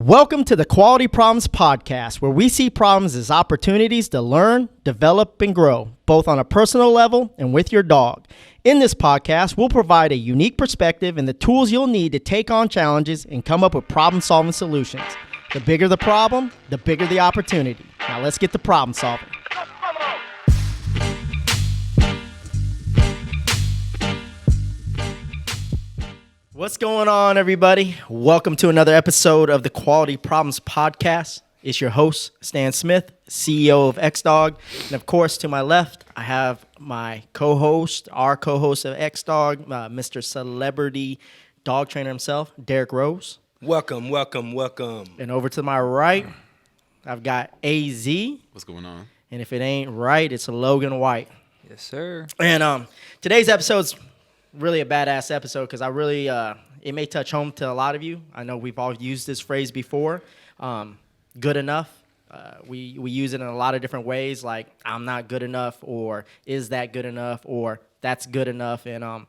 Welcome to the Quality Problems Podcast, where we see problems as opportunities to learn, develop, and grow, both on a personal level and with your dog. In this podcast, we'll provide a unique perspective and the tools you'll need to take on challenges and come up with problem-solving solutions. The bigger the problem, the bigger the opportunity. Now let's get to problem solving. What's going on, everybody? Welcome to another episode of the Quality Problems Podcast. It's your host, Stan Smith, CEO of XDOG. And of course, to my left, I have my co-host, our co-host of XDOG, Mr. Celebrity Dog Trainer himself, Derek Rose. Welcome. And over to my right, I've got AZ. What's going on? And if it ain't right, it's Logan White. Yes, sir. And today's episode's really a badass episode because I really, it may touch home to a lot of you. I know we've all used this phrase before, good enough. We use it in a lot of different ways, like I'm not good enough, or is that good enough, or that's good enough. And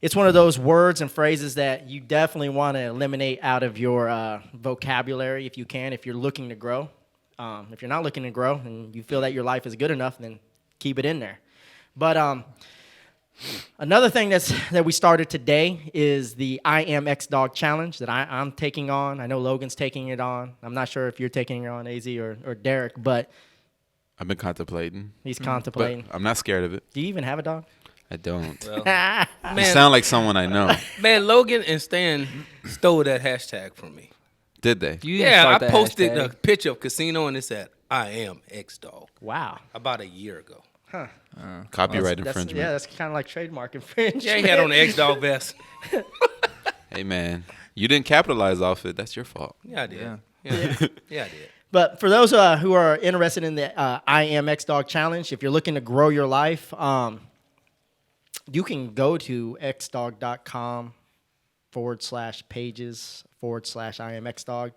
it's one of those words and phrases that you definitely want to eliminate out of your vocabulary if you can, if you're looking to grow. If you're not looking to grow and you feel that your life is good enough, then keep it in there. But another thing that we started today is the IMX Dog challenge that I'm taking on. I know Logan's taking it on. I'm not sure if you're taking it on, AZ or Derek, but I've been contemplating. He's contemplating. But I'm not scared of it. Do you even have a dog? I don't. Well, You sound like someone I know. Man, Logan and Stan stole that hashtag from me. Did they? You didn't Yeah, I start that posted hashtag. a picture of casino and it said, I am X-Dog, Wow. about a year ago. Huh. Copyright That's, infringement. yeah, that's kind of like trademark infringement. Yeah, he had on the X-Dog vest. Hey, man. You didn't capitalize off it. That's your fault. Yeah, I did. Yeah. Yeah, I did. But for those who are interested in the IMX Dog challenge, if you're looking to grow your life, you can go to xdog.com/pages/IMX Dog.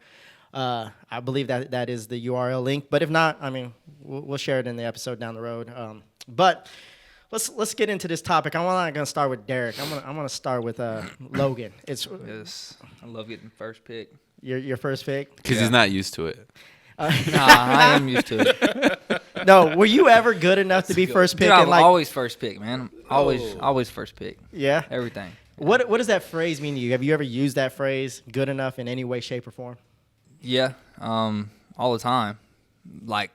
I believe that is the URL link. But if not, I mean, we'll share it in the episode down the road. But let's get into this topic. I'm not going to start with Derek. I'm going to start with Logan. It's Yes, I love getting first pick. your first pick. Because he's not used to it. Nah, I am used to it. No, were you ever good enough to be first pick? Dude, I'm and like, always first pick, man. Always first pick. yeah. Everything. What does that phrase mean to you? Have you ever used that phrase, good enough, in any way, shape, or form? Yeah, all the time. Like,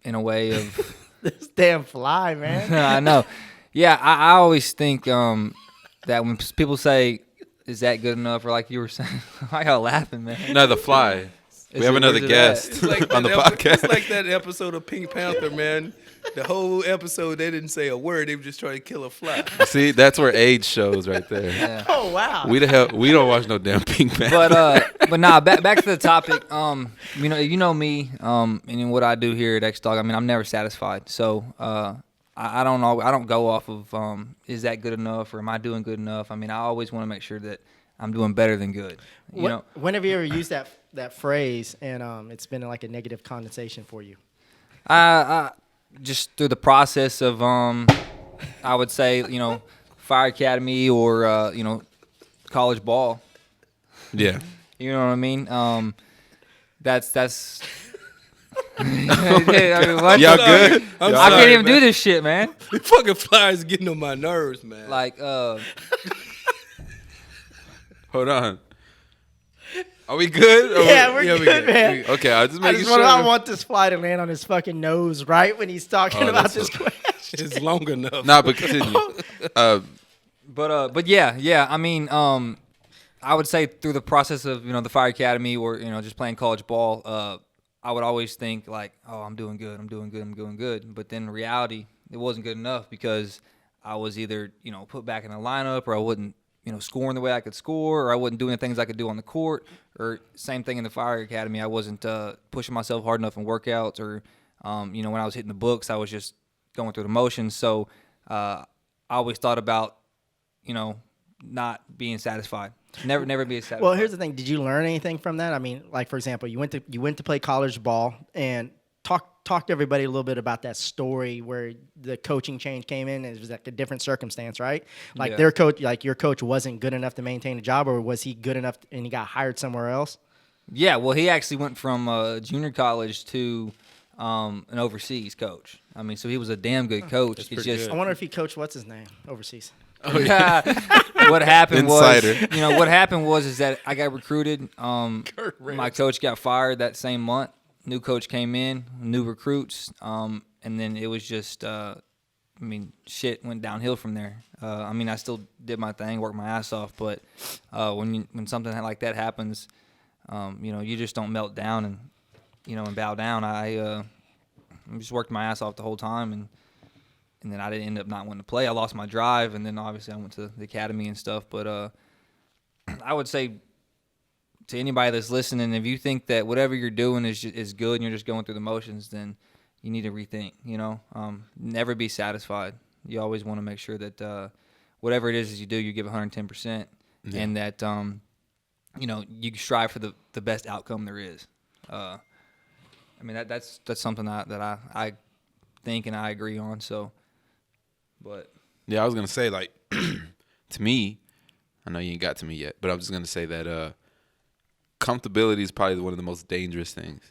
in a way of... This damn fly, man. I know. Yeah, I always think that when people say, is that good enough? Or like you were saying, why y'all laughing, man? No, the fly. We have another guest It's like on the that podcast. It's like that episode of Pink Panther, man. The whole episode, they didn't say a word. They were just trying to kill a fly. See, that's where age shows right there. Yeah. Oh, wow. We don't watch no damn Pink Panther. But nah, back to the topic. You know me, and what I do here at XDOG. I mean, I'm never satisfied. So I don't go off of is that good enough or am I doing good enough? I mean, I always want to make sure that I'm doing better than good. You know, When have you ever used that phrase and it's been like a negative connotation for you? I just through the process of I would say Fire Academy or college ball. Yeah. You know what I mean? That's. I mean, what? Y'all good? I'm I sorry, can't even man. do this shit, man. The fucking flies getting on my nerves, man. Like, Hold on. Are we good? Yeah, we're good, man. Okay, I just I making just sure. want this fly to land on his fucking nose right when he's talking Oh, about that's this question. It's long enough. Nah, but continue. but yeah. I mean, I would say through the process of the Fire Academy or just playing college ball, I would always think like, oh, I'm doing good. But then in reality, it wasn't good enough because I was either put back in the lineup or I wasn't scoring the way I could score, or I wasn't doing the things I could do on the court, or same thing in the Fire Academy. I wasn't pushing myself hard enough in workouts, or when I was hitting the books, I was just going through the motions. So I always thought about not being satisfied, never being satisfied. Well, here's the thing. Did you learn anything from that? I mean, like, for example, you went to play college ball, and talk to everybody a little bit about that story where the coaching change came in and it was like a different circumstance, right? Like Yeah. your coach wasn't good enough to maintain a job, or was he good enough and he got hired somewhere else? Yeah, well, he actually went from junior college to an overseas coach. I mean, so he was a damn good coach. It's pretty just good. I wonder if he coached what's his name overseas. what happened Insider. was, what happened was is that I got recruited. My coach got fired that same month. New coach came in, new recruits, and then it was just, shit went downhill from there. I still did my thing, worked my ass off, but when something like that happens, you just don't melt down and bow down. I just worked my ass off the whole time, and then I didn't end up not wanting to play. I lost my drive, and then obviously I went to the academy and stuff. But I would say to anybody that's listening, if you think that whatever you're doing is good and you're just going through the motions, then you need to rethink. Never be satisfied. You always want to make sure that whatever it is you do, you give 110%, and that you strive for the best outcome there is. That's something that I think and I agree on. So, but Yeah, I was gonna say, like, to me, I know you ain't got to me yet, but I'm just gonna say that comfortability is probably one of the most dangerous things.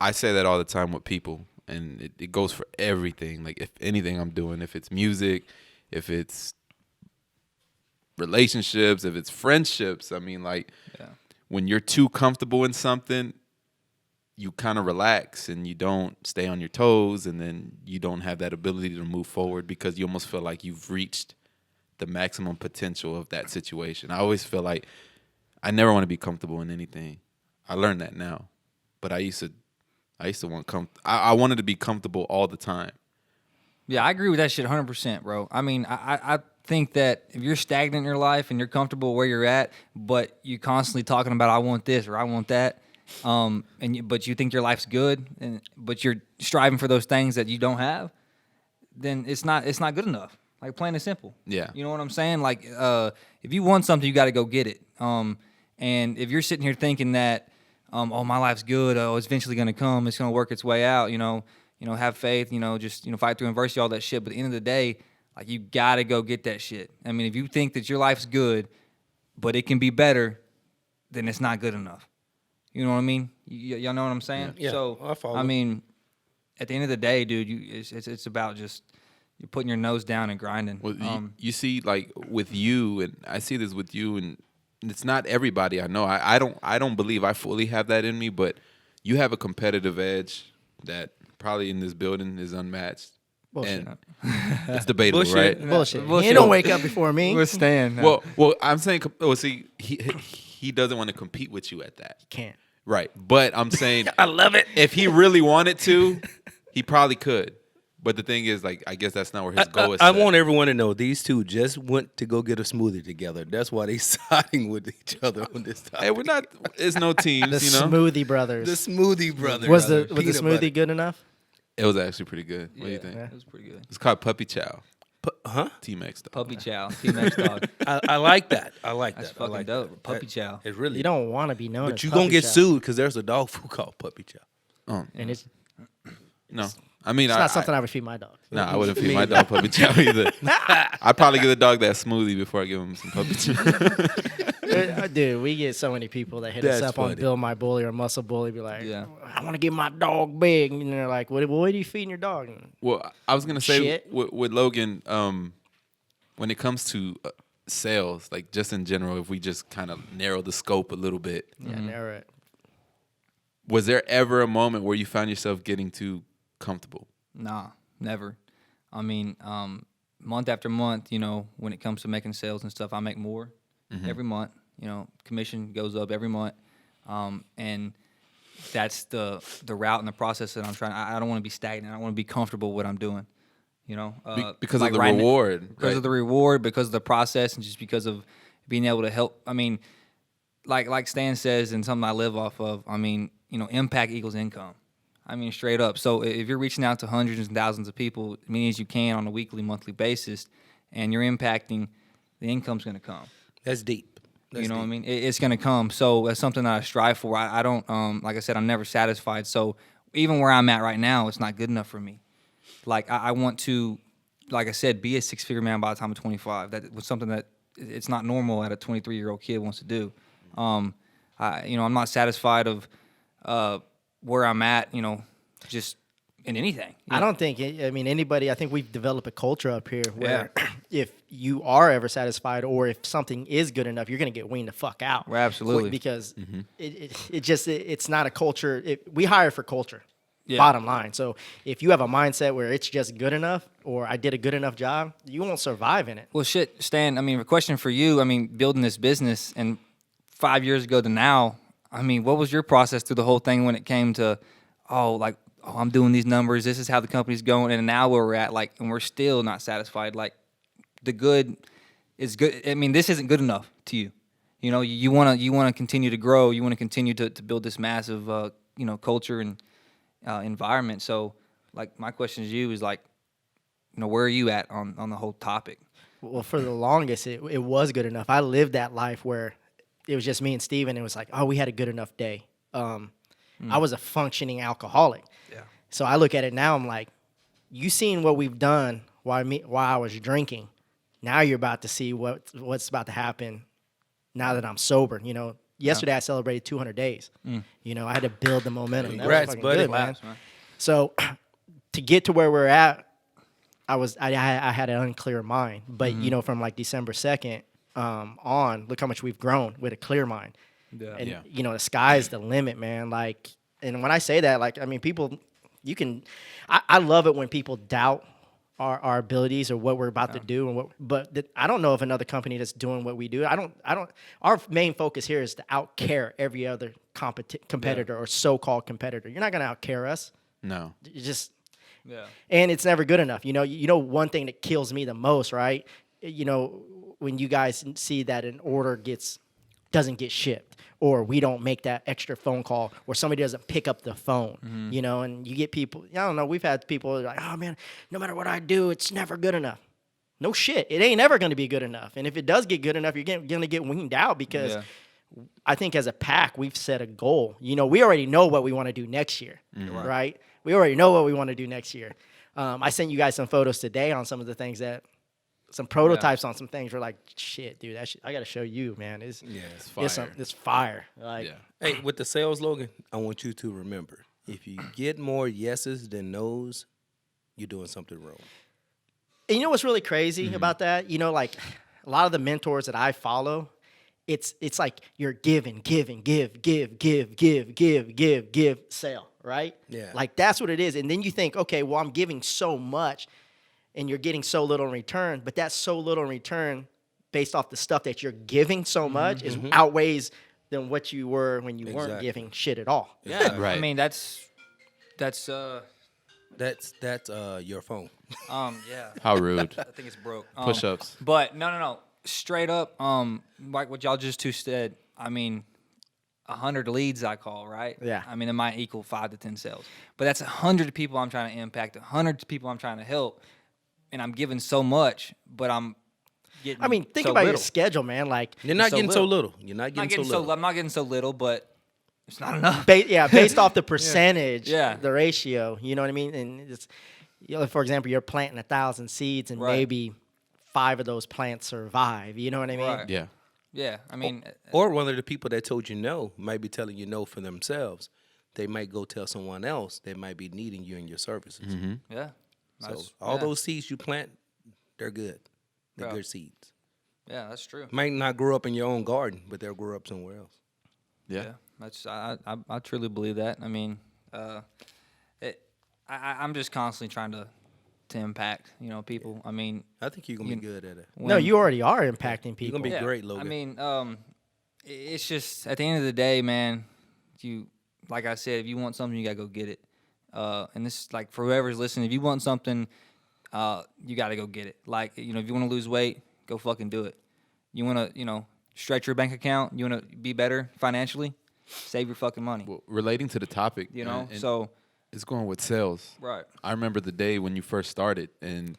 I say that all the time with people, and it goes for everything. Like, if anything I'm doing, if it's music, if it's relationships, if it's friendships, when you're too comfortable in something, you kind of relax and you don't stay on your toes, and then you don't have that ability to move forward because you almost feel like you've reached the maximum potential of that situation. I always feel like I never want to be comfortable in anything. I learned that now, but I used to want I wanted to be comfortable all the time. yeah, I agree with that shit 100%, bro. I think that if you're stagnant in your life and you're comfortable where you're at, but you're constantly talking about I want this or I want that, but you think your life's good, but you're striving for those things that you don't have, then it's not good enough. Like, plain and simple. Yeah. You know what I'm saying? Like, if you want something, you got to go get it. And if you're sitting here thinking that, my life's good, it's eventually gonna come, it's gonna work its way out, have faith, just fight through adversity, all that shit. But at the end of the day, like, you gotta go get that shit. If you think that your life's good, but it can be better, then it's not good enough. You know what I mean? Y'all know what I'm saying? Yeah, So I follow. At the end of the day, dude, it's about just you're putting your nose down and grinding. Well, you see, like, with you, and I see this with you, and it's not everybody I know. I don't believe I fully have that in me, but you have a competitive edge that probably in this building is unmatched. Bullshit. And it's debatable, Bullshit. right? Bullshit. Bullshit. He don't wake up before me. We're staying. Well, I'm saying, see, he doesn't want to compete with you at that. Can't. Right. But I'm saying I love it. if he really wanted to, he probably could. But the thing is, like, I guess that's not where his goal is. I set. want everyone to know these two just went to go get a smoothie together. That's why they siding with each other on this topic. Hey, we're not. It's no teams, The you know. Smoothie Brothers. The smoothie brothers. was the Peanut smoothie butter. good enough? It was actually pretty good. What do you think? Yeah. It was pretty good. It's called Puppy Chow. Huh? Team X Dog. Puppy chow, IMX Dog. I like that. I like That's that. I fucking like dope. that. Puppy That- chow. It really. You don't want to be known as But you're puppy gonna get chow. sued because there's a dog food called Puppy Chow. Oh, And it's no. I mean, it's not something I would feed my dog. No, I wouldn't feed my dog Puppy Chow either. I'd probably give the dog that smoothie before I give him some Puppy Chow. Dude, we get so many people that hit us That's up on funny. Bill My Bully or Muscle Bully, be like, Yeah. I want to get my dog big. And they're like, what are you feeding your dog? Well, I was gonna say Shit. with Logan, when it comes to sales, like, just in general, if we just kind of narrow the scope a little bit, Yeah, narrow it. was there ever a moment where you found yourself getting too comfortable? Nah, never. Month after month, when it comes to making sales and stuff, I make more every month. Commission goes up every month, and that's the route and the process that I'm trying. I don't want to be stagnant. I want to be comfortable with what I'm doing. Because like of the right now- reward, because right? of the reward, because of the process, and just because of being able to help. Like Stan says, and something I live off of. Impact equals income. Straight up. So if you're reaching out to hundreds and thousands of people, as many as you can on a weekly, monthly basis, and you're impacting, the income's going to come. That's deep. That's You know deep. what I mean? It's going to come. So that's something that I strive for. I don't, like I said, I'm never satisfied. So even where I'm at right now, it's not good enough for me. Like, I want to, like I said, be a six-figure man by the time I'm 25. That was something that it's not normal that a 23-year-old kid wants to do. I'm not satisfied of where I'm at, just in anything. I don't think, anybody, I think we've developed a culture up here where if you are ever satisfied or if something is good enough, you're going to get weaned the fuck out. Well, absolutely. Because it's not a culture. We hire for culture, Yeah. bottom line. So if you have a mindset where it's just good enough or I did a good enough job, you won't survive in it. Well, shit, Stan, a question for you. Building this business and 5 years ago to now, what was your process through the whole thing when it came to, I'm doing these numbers, this is how the company's going, and now where we're at, and we're still not satisfied. The good is good. This isn't good enough to you. You want to continue to grow. You want to continue to build this massive, culture and environment. So, my question to you is, where are you at on the whole topic? Well, for the longest, it was good enough. I lived that life where it was just me and Steven. It was like, we had a good enough day. I was a functioning alcoholic. Yeah. So I look at it now, I'm like, you seen what we've done while I was drinking. Now you're about to see what's about to happen now that I'm sober. Yesterday I celebrated 200 days. I had to build the momentum. Congrats, that was fucking buddy. good, man. So to get to where we're at, I had an unclear mind. But, from December 2nd on, look how much we've grown with a clear mind. Yeah. And, the sky's the limit, man. And when I say that, people, I love it when people doubt our abilities or what we're about to do. I don't know of another company that's doing what we do. Our main focus here is to outcare every other competitor or so-called competitor. You're not going to outcare us. No. And it's never good enough. One thing that kills me the most, right? When you guys see that an order doesn't get shipped, or we don't make that extra phone call, or somebody doesn't pick up the phone, and you get people, I don't know, we've had people like, oh man, no matter what I do, it's never good enough. No shit, it ain't ever going to be good enough. And if it does get good enough, you're going to get weaned out because I think as a pack, we've set a goal. We already know what we want to do next year, right? We already know what we want to do next year. I sent you guys some photos today on some of the things some prototypes on some things. We're like, shit, dude, I got to show you, man. It's fire. It's fire. Hey, with the sales, Logan, I want you to remember, if you get more yeses than nos, you're doing something wrong. And you know what's really crazy about that? A lot of the mentors that I follow, it's like you're giving, give, sale, right? Yeah. That's what it is. And then you think, okay, well, I'm giving so much, and you're getting so little in return, but that so little in return based off the stuff that you're giving so much is outweighs than what you were when you weren't giving shit at all. Yeah, Right. That's your phone. yeah. How rude. I think it's broke. Push-ups. But no. Straight up, like what y'all just two said, 100 leads I call, right? Yeah. It might equal 5 to 10 sales. But that's 100 people I'm trying to impact, 100 people I'm trying to help. And I'm giving so much, but I'm getting Think so about little. your schedule, man. You're not so getting little. so little. You're not getting so little. I'm not getting so little, but it's not enough. Based off the percentage, Yeah. the ratio, you know what I mean? And it's, for example, you're planting 1,000 seeds and Right. maybe 5 of those plants survive. You know what I mean? Right. Yeah. Yeah, Or one of the people that told you no might be telling you no for themselves. They might go tell someone else that might be needing you and your services. yeah. So all those seeds you plant, they're good. They're Yeah. good seeds. Yeah, that's true. Might not grow up in your own garden, but they'll grow up somewhere else. Yeah. That's I truly believe that. I'm just constantly trying to impact, people. I think you're gonna be good at it. No, you already are impacting people. You're gonna be great, Logan. It's just at the end of the day, man. Like I said, if you want something, you gotta go get it. And this is for whoever's listening. If you want something, you gotta go get it. If you want to lose weight, go fucking do it. You want to, stretch your bank account. You want to be better financially, save your fucking money. Well, relating to the topic, and So it's going with sales. right. I remember the day when you first started, and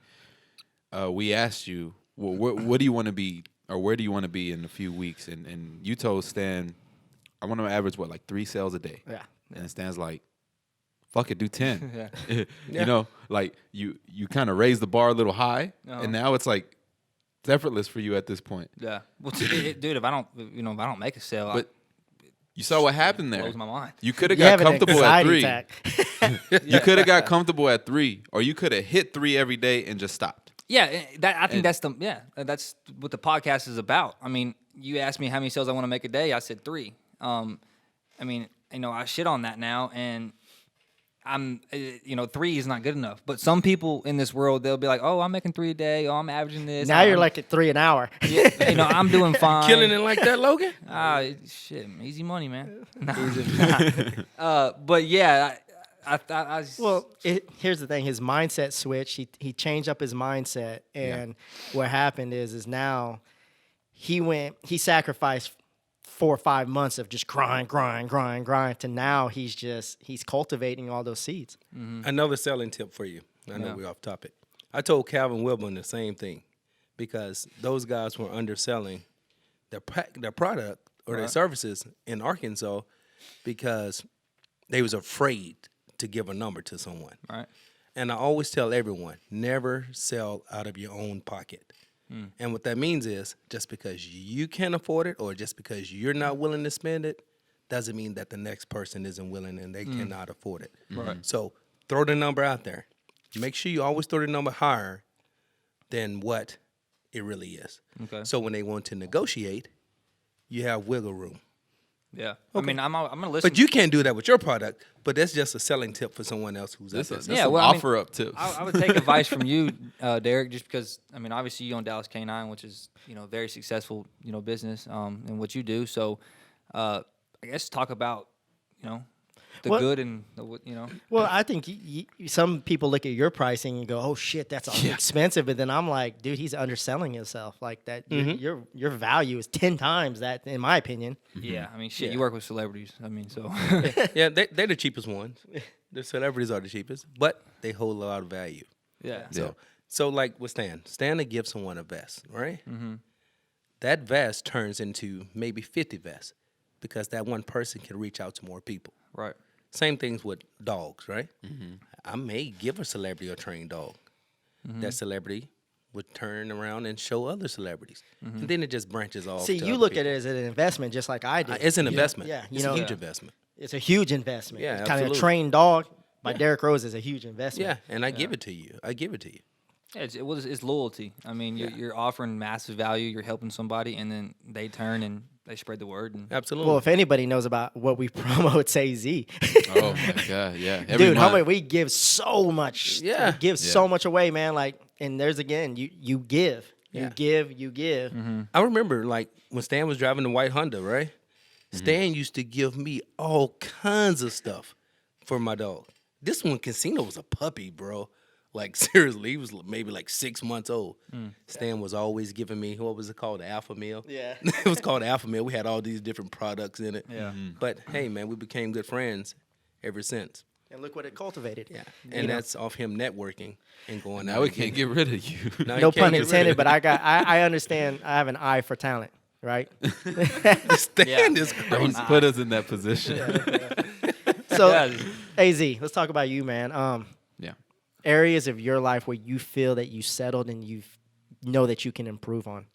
we asked you, well, what do you want to be, or where do you want to be in a few weeks? And you told Stan, I want to average, 3 sales a day. Yeah. And Stan's like, fuck it, do 10. Yeah. You kind of raised the bar a little high, Uh-huh. and now it's like, It's effortless for you at this point. Yeah. Well, dude, if I don't make a sale, But you saw what happened there. blows my mind. You could have You got have an comfortable at anxiety 3. attack. You could have got comfortable at 3, or you could have hit 3 every day and just stopped. Yeah, I think that's what the podcast is about. I mean, you asked me how many sales I want to make a day. I said 3. I mean, I shit on that now, and I'm, 3 is not good enough. But some people in this world, they'll be like, "Oh, I'm making 3 a day. Oh, I'm averaging this." Now you're like at 3 an hour. yeah, I'm doing fine. Killing it like that, Logan? Shit, easy money, man. But yeah, I Well, here's the thing. His mindset switched. He changed up his mindset, and what happened is now he sacrificed 4 or 5 months of just grind to now he's cultivating all those seeds. Another selling tip for you. I know we're off topic. I told Calvin Wilburn the same thing because those guys were underselling their product or their services in Arkansas because they was afraid to give a number to someone. Right. And I always tell everyone, never sell out of your own pocket. And what that means is just because you can't afford it or just because you're not willing to spend it doesn't mean that the next person isn't willing and they cannot afford it. Right. So throw the number out there. Make sure you always throw the number higher than what it really is. Okay. So when they want to negotiate, you have wiggle room. Yeah. I mean, I'm gonna listen. But you can't do that with your product. But that's just a selling tip for someone else who's out there. That's Yeah, some well, I mean, offer up tips. I would take advice from you, Derek, just because obviously you own Dallas K9, which is very successful business and what you do. So I guess talk about the Well- good and the Well, I think some people look at your pricing and go, "Oh shit, that's all expensive." But then I'm like, "Dude, he's underselling himself. Like that, your value is 10 times that, in my opinion." Yeah. I mean, shit, you work with celebrities. I mean, so Yeah, they're the cheapest ones. The celebrities are the cheapest, but they hold a lot of value. yeah. So like with Stan to give someone a vest, right? That vest turns into maybe 50 vests because that one person can reach out to more people. Right. Same things with dogs, right? I may give a celebrity a trained dog. That celebrity would turn around and show other celebrities. And then it just branches off. See, to you other look people. at it as an investment, just like I did. It's an investment. Yeah, It's a huge investment. It's a huge investment. Yeah, kind of a absolutely. trained dog by Derrick Rose is a huge investment. Yeah, and I give it to you. Yeah, it's loyalty. I mean, you're offering massive value. You're helping somebody, and then they turn and they spread the word. And Absolutely. Well, if anybody knows about what we promote, it's AZ. Oh my god, yeah. Every Dude, how month. much we give so much. Yeah. We give so much away, man. Like, and there's again, you give. Yeah. You give. I remember like when Stan was driving the white Honda, right? Stan used to give me all kinds of stuff for my dog. This one, Casino, was a puppy, bro. Like, seriously, he was maybe like 6 months old. Stan was always giving me, what was it called, the Alpha Meal? Yeah. It was called Alpha Meal. We had all these different products in it. Yeah. But, hey, man, we became good friends ever since. And look what it cultivated. Yeah. And that's off him networking and going out. Now we and can't getting- get rid of you. Now he No can't pun get rid intended, of but I understand. I have an eye for talent, right? it. Stan is crazy. Don't put us in that position. So, Yeah. AZ, let's talk about you, man. Yeah. Areas of your life where you feel that you settled and you know that you can improve on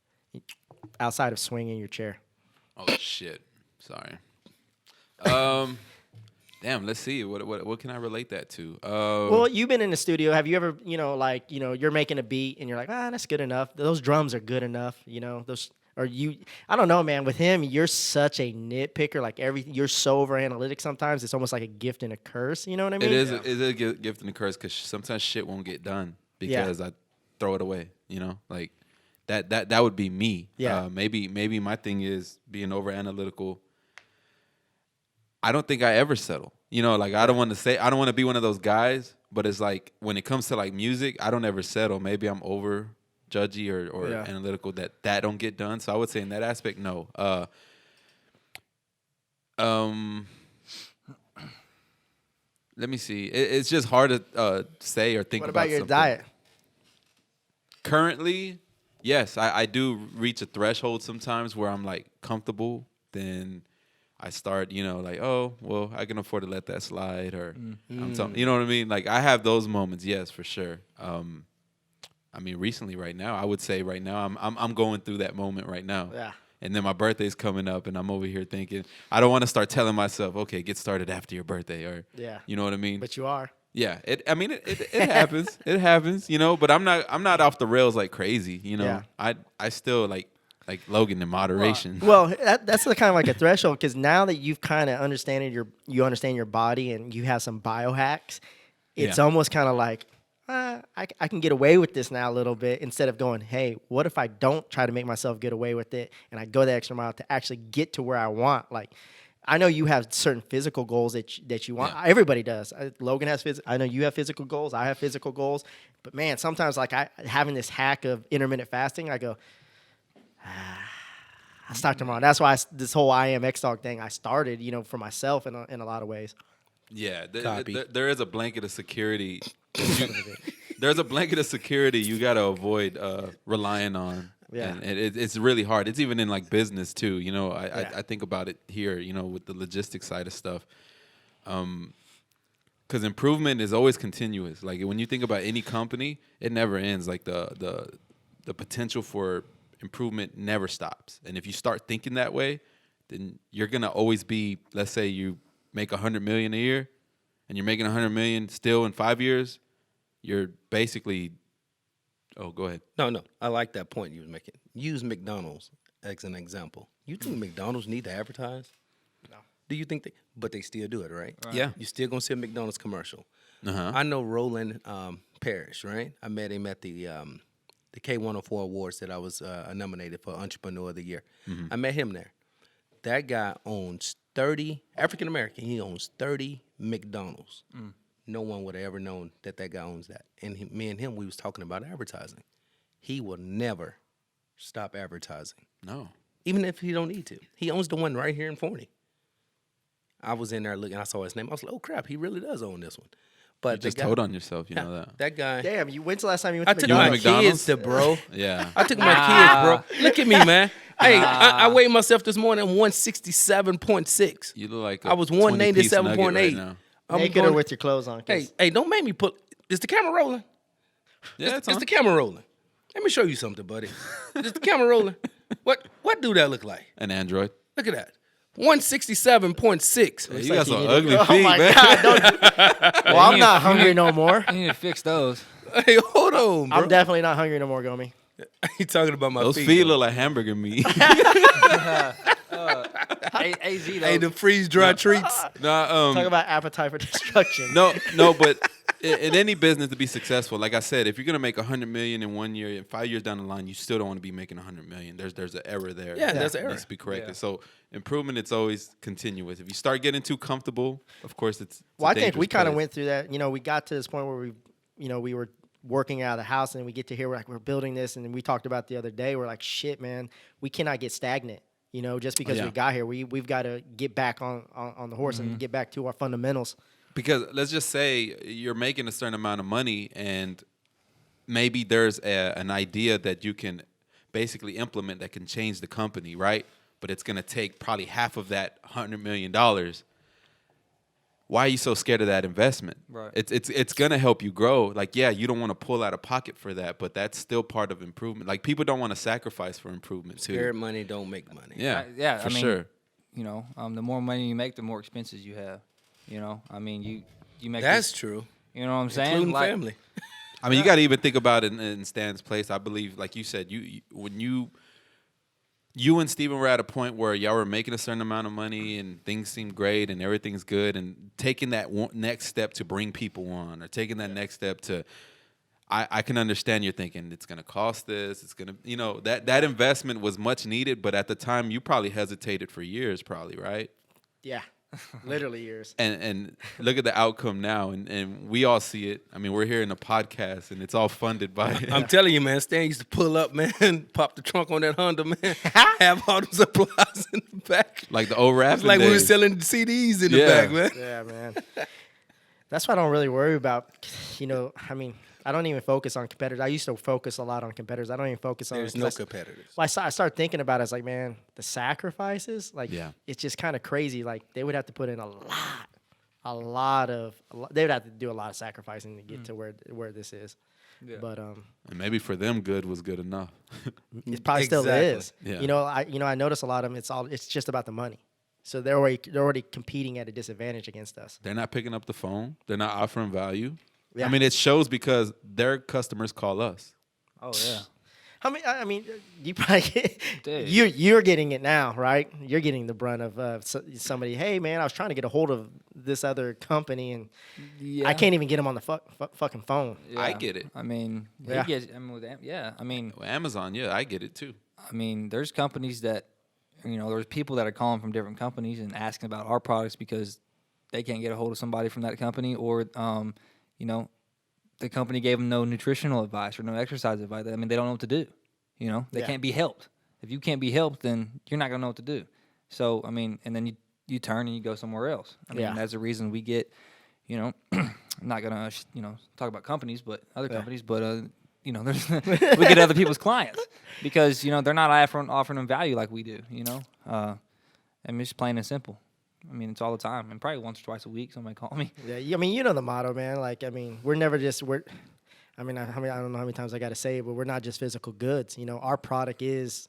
outside of swinging your chair. Oh shit. Sorry. Damn. Let's see. What can I relate that to? Well, you've been in the studio. Have you ever, you're making a beat and you're like, that's good enough. Those drums are good enough. I don't know, man. With him, you're such a nitpicker. Like everything, you're so over analytic sometimes. It's almost like a gift and a curse. You know what I mean? It is. It is a gift and a curse because sometimes shit won't get done because I throw it away. Like that would be me. Yeah. Maybe my thing is being over analytical. I don't think I ever settle. Like I don't want to be one of those guys. But it's like when it comes to like music, I don't ever settle. Maybe I'm over judgy or analytical that don't get done. So I would say in that aspect, no. Let me see. It's just hard to say or think What about about your something. diet? Currently, yes, I do reach a threshold sometimes where I'm like comfortable. Then I start, like, oh, well, I can afford to let that slide, or you know what I mean? Like I have those moments, yes, for sure. I mean, recently, right now, I would say right now, I'm going through that moment right now. Yeah. And then my birthday's coming up, and I'm over here thinking, I don't want to start telling myself, okay, get started after your birthday, or Yeah. you know what I mean? But you are. Yeah, it happens. It happens, you know. But I'm not off the rails like crazy, you know. Yeah. I still like Logan in moderation. Well, that's the kind of like a threshold, because now that you've kind of understand your body and you have some biohacks, it's Yeah. almost kind of like I can get away with this now a little bit, instead of going, hey, what if I don't try to make myself get away with it and I go the extra mile to actually get to where I want? Like, I know you have certain physical goals that you want. Yeah. Everybody does. Logan has I know you have physical goals. I have physical goals. But man, sometimes like having this hack of intermittent fasting, I go, I start tomorrow. That's why this whole IMX Dog thing I started, for myself in a lot of ways. Yeah, Copy. there is a blanket of security. There's a blanket of security you got to avoid relying on. Yeah. And it's really hard. It's even in like business too. Yeah. I think about it here, with the logistics side of stuff. Because improvement is always continuous. Like when you think about any company, it never ends. Like the potential for improvement never stops. And if you start thinking that way, then you're gonna always be. Let's say you make $100 million a year, and you're making $100 million still in 5 years. You're basically. Oh, go ahead. No. I like that point you was making. Use McDonald's as an example. You think McDonald's need to advertise? No. Do you think but they still do it, right? Yeah. You still gonna see a McDonald's commercial. Uh-huh. I know Roland Parrish, right? I met him at the K104 Awards that I was nominated for Entrepreneur of the Year. Mm-hmm. I met him there. That guy owns 30, African American, he owns 30 McDonald's. No one would have ever known that guy owns that. And me and him, we was talking about advertising. He will never stop advertising, No. even if he don't need to. He owns the one right here in Forney. I was in there looking, I saw his name. I was like, oh, crap, he really does own this one. But You just told on yourself, you know that. That guy. Damn, when's the last time you went I to took McDonald's? my McDonald's? kids to, bro. Yeah. I took my kids, bro. Look at me, man. Hey, I weighed myself this morning 167.6. You look like I was 20-piece nugget 197.8. right now. I'm Naked or going- with your clothes on? 'Cause Hey, don't make me put. Is the camera rolling? Yeah, it's Is on. the camera rolling? Let me show you something, buddy. Is the camera rolling? What do that look like? An Android. Look at that. 167.6. Hey, you like got you some need ugly to- feet, Oh my man. God! Well, I'm not hungry no more. You need to fix those. Hey, hold on, bro. I'm definitely not hungry no more, Gomi. You talking about my Those feet? feet though. look like hamburger meat. AZ though. Hey, the freeze dry treats. Nah, Talk about appetite for destruction. no, but in any business to be successful, like I said, if you're gonna make $100 million in 1 year, and 5 years down the line, you still don't want to be making $100 million. There's an error there. Yeah, there's an It error. needs to be corrected. Yeah. So improvement, it's always continuous. If you start getting too comfortable, of course, it's Well, a I think we dangerous kind of place. went through that. We got to this point where we were working out of the house, and we get to hear we're building this, and we talked about the other day. We're like, shit, man, we cannot get stagnant. Just because Yeah. we got here, we've got to get back on the horse and get back to our fundamentals. Because let's just say you're making a certain amount of money, and maybe there's an idea that you can basically implement that can change the company, right? But it's going to take probably half of that $100 million. Why are you so scared of that investment? Right. It's going to help you grow. Like, yeah, you don't want to pull out of pocket for that, but that's still part of improvement. Like, people don't want to sacrifice for improvement too. Scared money don't make money. Yeah, Yeah, for I mean, sure. The more money you make, the more expenses you have. I mean, you make That's this, true. You know what I'm saying? Including Like, family. I mean, you got to even think about it in Stan's place. I believe, like you said, when you and Steven were at a point where y'all were making a certain amount of money and things seem great and everything's good, and taking that next step to bring people on, or taking that next step to, I can understand you're thinking it's going to cost this. It's going to, that investment was much needed, but at the time you probably hesitated for years, probably, right? Yeah, literally years. And look at the outcome now, and we all see it. I mean, we're here in a podcast, and it's all funded by. I'm telling you, man. Stan used to pull up, man, pop the trunk on that Honda, man, have all the supplies in the back. like the old rap. It's like we were selling CDs in the Yeah. back, man. Yeah, man. That's why I don't really worry about. I mean, I don't even focus on competitors. I used to focus a lot on competitors. I don't even focus on. There's no competitors. Well, I started thinking about it. It's like, man, the sacrifices, like, Yeah. it's just kind of crazy. Like, they would have to put in they would have to do a lot of sacrificing to get to where this is. Yeah. But And maybe for them, good was good enough. it probably still Exactly. is. Yeah. I notice a lot of them. It's just about the money. So they're already competing at a disadvantage against us. They're not picking up the phone. They're not offering value. Yeah. I mean, it shows because their customers call us. Oh yeah. I mean, you probably Dude. you're getting it now, right? You're getting the brunt of somebody. Hey, man, I was trying to get a hold of this other company, and I can't even get them on the fucking phone. I get it. I mean, Yeah. I mean, Well, Amazon, yeah, I get it too. there's companies that, there's people that are calling from different companies and asking about our products because they can't get a hold of somebody from that company, or, the company gave them no nutritional advice or no exercise advice. I mean, they don't know what to do. They Yeah. can't be helped. If you can't be helped, then you're not gonna know what to do. So, I mean, and then you turn and you go somewhere else. I mean, Yeah. that's the reason we get, I'm not gonna, talk about companies, but other companies, but there's we get other people's clients because they're not offering them value like we do. I mean, it's plain and simple. I mean, it's all the time, and probably once or twice a week somebody call me. Yeah, I mean, you know the motto, man. Like, I mean, we're never just I don't know how many times I got to say it, but we're not just physical goods. Our product is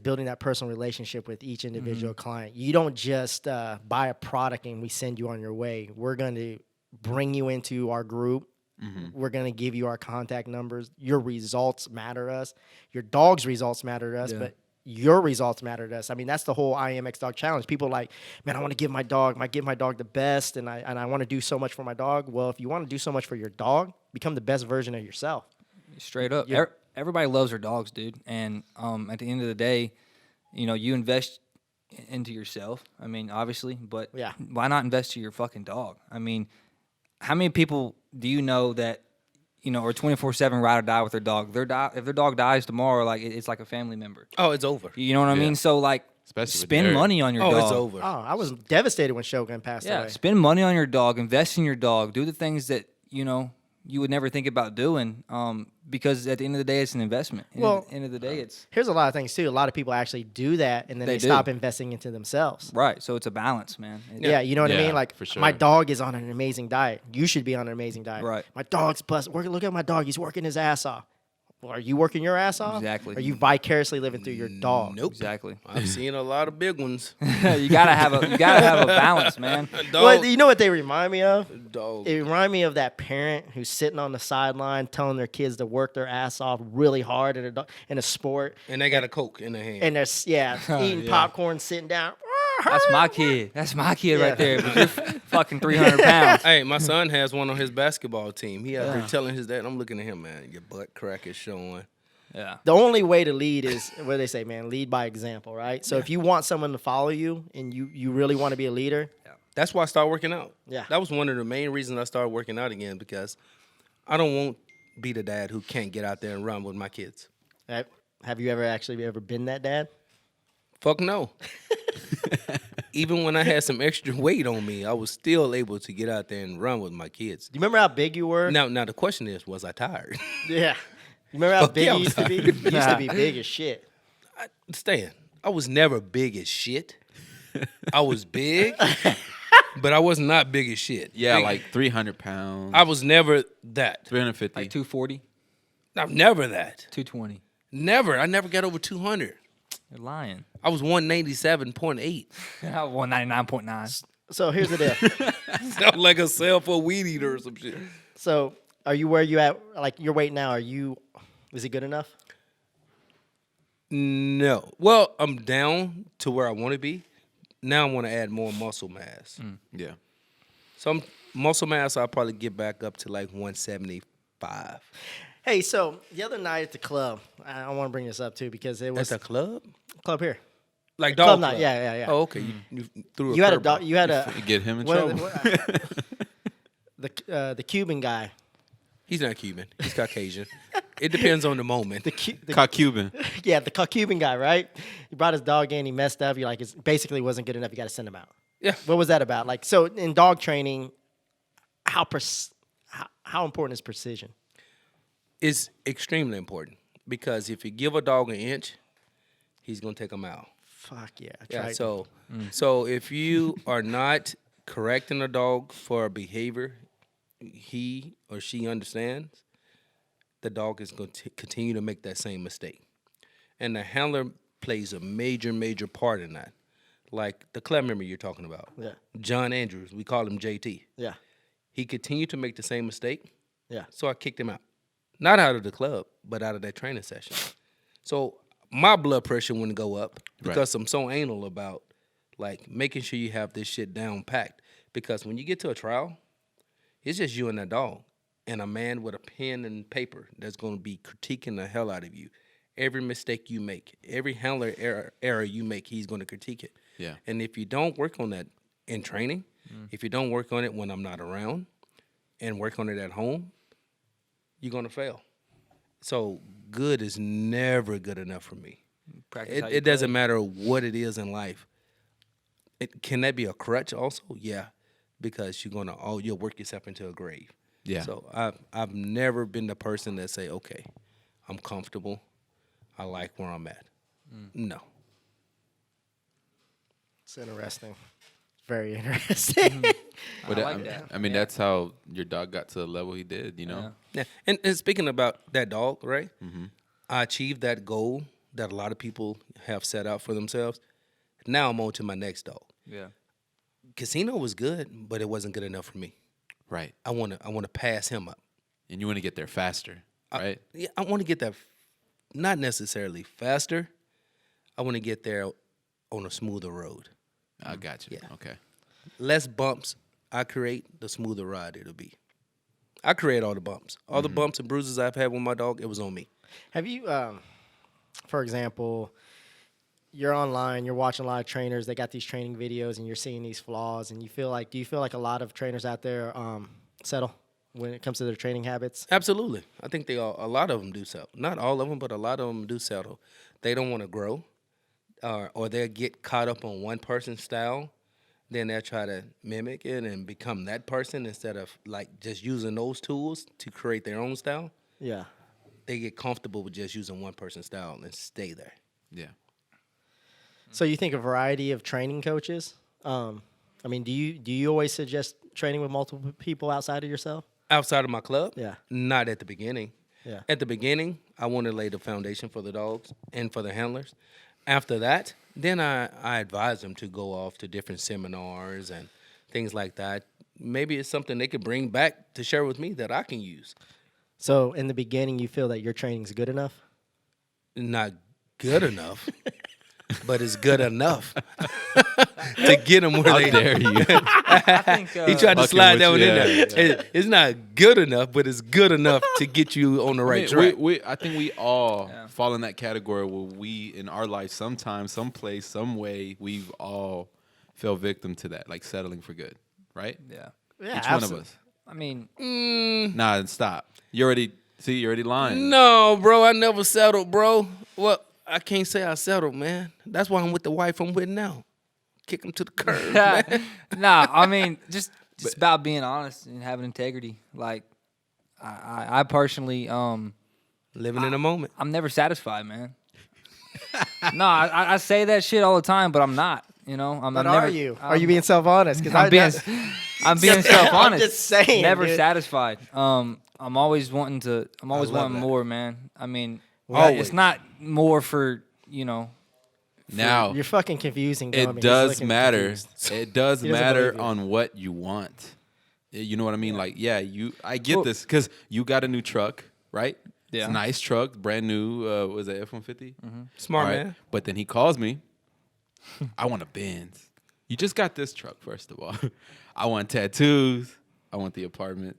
building that personal relationship with each individual client. You don't just buy a product and we send you on your way. We're going to bring you into our group. We're going to give you our contact numbers. Your results matter to us. Your dog's results matter to us, Yeah. but your results matter to us. I mean, that's the whole IMX Dog challenge. People are like, man, I want to give my dog the best, and I want to do so much for my dog. Well, if you want to do so much for your dog, become the best version of yourself. Straight up. Yeah. Everybody loves their dogs, dude. And at the end of the day, you invest into yourself. I mean, obviously, but Yeah. why not invest to your fucking dog? I mean, how many people do you know that, are 24/7 ride or die with their dog? If their dog dies tomorrow, like it's like a family member. Oh, it's over. You know what I Yeah. mean? So like, Especially with spend Derek. money on your Oh, dog. it's over. Oh, I was devastated when Shogun passed Yeah, away. spend money on your dog, invest in your dog, do the things that you would never think about doing, because at the end of the day, it's an investment. Well, at the end of the day, it's Here's a lot of things too. A lot of people actually do that, and then They they do. stop investing into themselves. right. So it's a balance, man. Yeah, you know what I Yeah, mean? Like, for sure. my dog is on an amazing diet. You should be on an amazing diet. Right. My dog's look at my dog. He's working his ass off. Well, are you working your ass off? Exactly. Are you vicariously living through your dog? Nope. Exactly. I've seen a lot of big ones. you gotta have a balance, man. Well, Dog. you know what they remind me of? Dog. It remind me of that parent who's sitting on the sideline telling their kids to work their ass off really hard in a sport, And they got a Coke in their hand. and they're eating Yeah. popcorn, sitting down. That's my kid. That's my kid Yeah. right there. But you're fucking 300 pounds. Hey, my son has one on his basketball team. He out there telling his dad, I'm looking at him, man, your butt crack is showing. Yeah. The only way to lead is what do they say, man? Lead by example, right? So if you want someone to follow you and you really want to be a leader, That's why I started working out. Yeah. That was one of the main reasons I started working out again, because I don't want to be the dad who can't get out there and run with my kids. have you ever been that dad? Fuck no. Even when I had some extra weight on me, I was still able to get out there and run with my kids. Do you remember how big you were? Now the question is, was I tired? Yeah. You remember how Fuck big yeah, you I'm used to be? You used to be big as shit. Stan, I was never big as shit. I was big, but I was not big as shit. Yeah, Big- like 300 pounds. I was never that. 350. Like 240, I'm never that. 220. Never. I never got over 200. You're lying. I was 197.8. 199.9. So here's the deal. Sound like a cell for a weed eater or some shit. So are you where you at? Like your weight now? Is it good enough? No. Well, I'm down to where I want to be. Now I want to add more muscle mass. Yeah. Some muscle mass, I'll probably get back up to like 175. Hey, so the other night at the club, I want to bring this up too because it was That's a club? club here. Like Club dog night, club? yeah. Oh, okay. You threw a You had a curveball. dog. You had a You get him in what- trouble. the Cuban guy. He's not Cuban. He's Caucasian. It depends on the moment. The Cuban. yeah, the Cuban guy, right? He brought his dog in. He messed up. You're like, it basically wasn't good enough. You got to send him out. Yeah. What was that about? Like, so in dog training, how important is precision? It's extremely important because if you give a dog an inch, he's going to take a mile. Fuck yeah. I Yeah. tried. So if you are not correcting a dog for a behavior, he or she understands, the dog is going to continue to make that same mistake. And the handler plays a major, major part in that. Like the club member you're talking about, Yeah. John Andrews, we call him JT. Yeah. He continued to make the same mistake, Yeah. so I kicked him out. Not out of the club, but out of that training session. So my blood pressure wouldn't go up because I'm so anal about like making sure you have this shit down packed. Because when you get to a trial, it's just you and that dog and a man with a pen and paper that's going to be critiquing the hell out of you. Every mistake you make, every handler error you make, he's going to critique it. Yeah. And if you don't work on that in training, if you don't work on it when I'm not around and work on it at home, you're going to fail. So good is never good enough for me. Practice how you It doesn't play. matter what it is in life. Can that be a crutch also? Yeah, because you'll work yourself into a grave. Yeah. So I've never been the person that say, okay, I'm comfortable. I like where I'm at. No. It's interesting. Very interesting. But I like that. I mean, that's how your dog got to the level he did, you know? Yeah. And speaking about that dog, right? Mm-hmm. I achieved that goal that a lot of people have set out for themselves. Now I'm on to my next dog. Yeah. Casino was good, but it wasn't good enough for me. Right. I want to pass him up. And you want to get there faster, right? Yeah, I want to get that, not necessarily faster. I want to get there on a smoother road. I got you. Yeah. Okay. Less bumps I create, the smoother ride it'll be. I create all the bumps. All the bumps and bruises I've had with my dog, it was on me. Have you, for example, you're online, you're watching a lot of trainers, they got these training videos and you're seeing these flaws and do you feel like a lot of trainers out there settle when it comes to their training habits? Absolutely. I think a lot of them do settle. Not all of them, but a lot of them do settle. They don't want to grow or they'll get caught up on one person's style. Then they'll try to mimic it and become that person instead of like just using those tools to create their own style. Yeah. They get comfortable with just using one person's style and stay there. Yeah. So you think a variety of training coaches? I mean, do you always suggest training with multiple people outside of yourself? Outside of my club? Yeah. Not at the beginning. Yeah. At the beginning, I want to lay the foundation for the dogs and for the handlers. After that, then I advise them to go off to different seminars and things like that. Maybe it's something they could bring back to share with me that I can use. So in the beginning, you feel that your training's good enough? Not good enough, but it's good enough to get them where How they dare you? I think He tried to Fucking slide with that one you, in yeah. there. It's not good enough, but it's good enough to get you on the right track. I think we all fall in that category where we, in our life, sometimes, someplace, some way, we've all fell victim to that, like settling for good, right? Yeah. Yeah, Each one of us. I mean, Nah, stop. You're already lying. No, bro, I never settled, bro. Well, I can't say I settled, man. That's why I'm with the wife I'm with now. Kick him to the curb, man. nah, I mean, just about being honest and having integrity. Like, I personally, Living in the moment. I'm never satisfied, man. No, I say that shit all the time, but I'm not. You know, I'm But never. are you? Are you being self-honest? Because I'm being self-honest. I'm just saying, Never dude. satisfied. I'm always wanting to. I'm always love wanting that. more, man. I mean, Always. it's not more for Now, You're fucking confusing. Gummy. it He's does looking matter. confused. It does He doesn't matter believe you. on what you want. You know what I mean? Like, yeah, I get this because you got a new truck, right? Yeah. It's a nice truck, brand new. Was it F-150? Smart, All right. man. But then he calls me. I want a Benz. You just got this truck, first of all. I want tattoos. I want the apartment.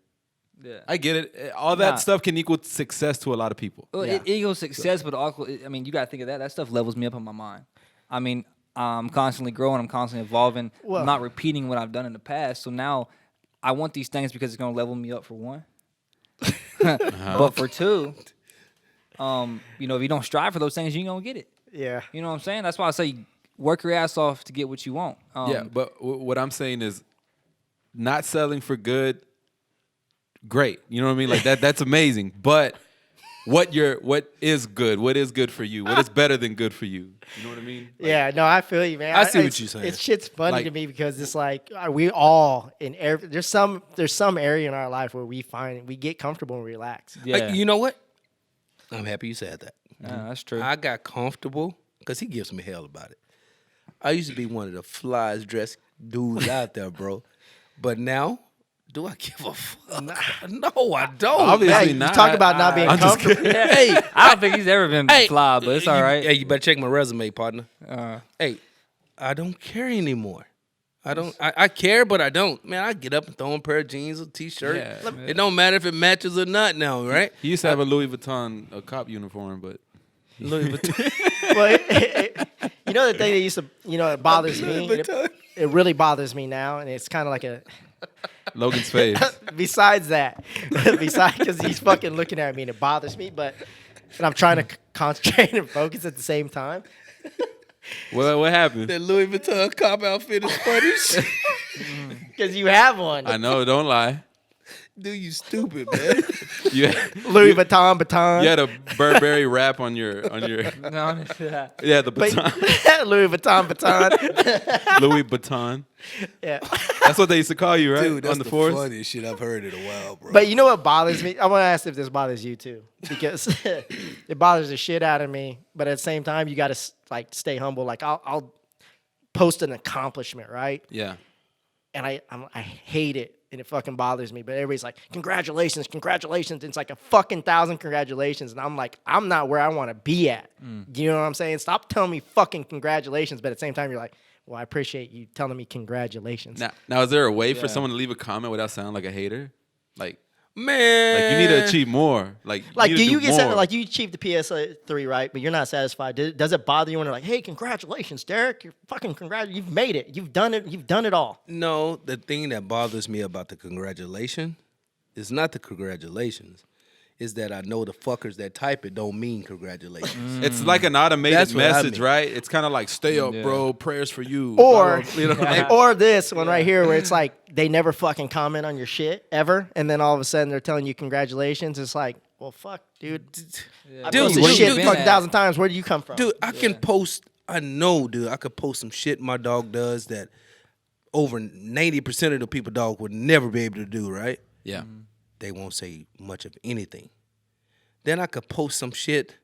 Yeah. I get it. All that Nah. stuff can equal success to a lot of people. Well, Yeah. it equals success, but also, I mean, you got to think of that. That stuff levels me up in my mind. I mean, I'm constantly growing. I'm constantly evolving. Well- I'm not repeating what I've done in the past. So now I want these things because it's going to level me up for one. But for two, if you don't strive for those things, you ain't going to get it. Yeah. You know what I'm saying? That's why I say work your ass off to get what you want. Yeah, but what I'm saying is not selling for good, great. You know what I mean? Like that's amazing. But what is good for you, what is better than good for you. You know what I mean? Like, Yeah, no, I feel you, man. I see what you're saying. It's shit's funny Like- to me because it's like we all in every there's some area in our life where we get comfortable and relax. Yeah. You know what? I'm happy you said that. Yeah, that's true. I got comfortable because he gives me hell about it. I used to be one of the flies dressed dudes out there, bro. But now, do I give a fuck? No, I don't. Obviously Yeah, you not. talk about not being I'm just comfortable. kidding. Hey, I don't think he's ever been hey, fly, but it's all right. Hey, you better check my resume, partner. Uh, Hey, I don't care anymore. I care, but I don't. Man, I get up and throw on a pair of jeans or t-shirt. Yeah. It don't matter if it matches or not now, right? He used to have a Louis Vuitton cop uniform, but Louis Vuitton. Well, you know the thing that used to, it bothers me. Louis Vuitton. It really bothers me now, and it's kind of like a. Logan's face. Besides that, because he's fucking looking at me and it bothers me, and I'm trying to concentrate and focus at the same time. What happened? That Louis Vuitton cop outfit is funny. Because you have one, I know. Don't lie. Dude, you stupid, man. You Louis Vuitton baton. you had a Burberry wrap on your no, yeah the But- baton. Louis Vuitton baton. Louis Vuitton. Yeah. That's what they used to call you, right? Dude, that's on the the force. funniest shit I've heard in a while, bro. But you know what bothers me? I want to ask if this bothers you too, because it bothers the shit out of me. But at the same time, you got to like stay humble. Like I'll post an accomplishment, right? Yeah. And I hate it, and it fucking bothers me. But everybody's like, congratulations, congratulations. And it's like a fucking 1,000 congratulations, and I'm like, I'm not where I want to be at. You know what I'm saying? Stop telling me fucking congratulations, but at the same time, you're like, well, I appreciate you telling me congratulations. Now, is there a way for someone to leave a comment without sounding like a hater? Like Man. you need to achieve more. Like Like, need do to you get more. like you achieved the PS3, right? But you're not satisfied. Does it bother you when they're like, "Hey, congratulations, Derek! You're fucking you've made it. You've done it. You've done it all." No, the thing that bothers me about the congratulation is not the congratulations. Is that I know the fuckers that type it don't mean congratulations. It's like an automated That's what I message, mean. right? It's kind of like, stay up, Yeah. bro. Prayers for you. Or you know, like, or this one right here, where it's like they never fucking comment on your shit ever, and then all of a sudden they're telling you congratulations. It's like, well, fuck, dude. I Dude, posted where you shit been fucking at? 1,000 times. Where do you come from? Dude, I can post, I know, dude, I could post some shit my dog does that over 90% of the people dog would never be able to do, right? yeah. They won't say much of anything. Then I could post some shit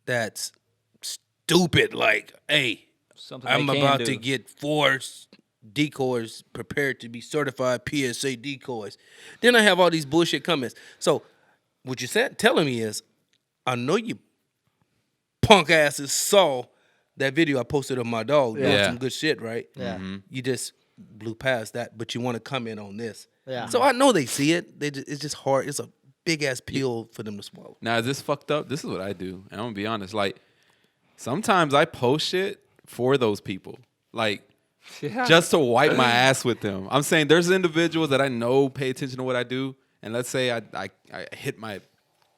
that's stupid, like, hey, something I'm they can about do. to get 4 decoys prepared to be certified PSA decoys. Then I have all these bullshit comments. So what you're telling me is, I know you punk asses saw that video I posted of my dog doing Yeah. some good shit, right? Yeah. You just blew past that, but you want to comment on this. Yeah. So I know they see it. It's just hard. It's a big ass pill for them to swallow. Now, is this fucked up? This is what I do. And I'm going to be honest. Like, sometimes I post shit for those people. Like, just to wipe my ass with them. I'm saying there's individuals that I know pay attention to what I do. And let's say I hit my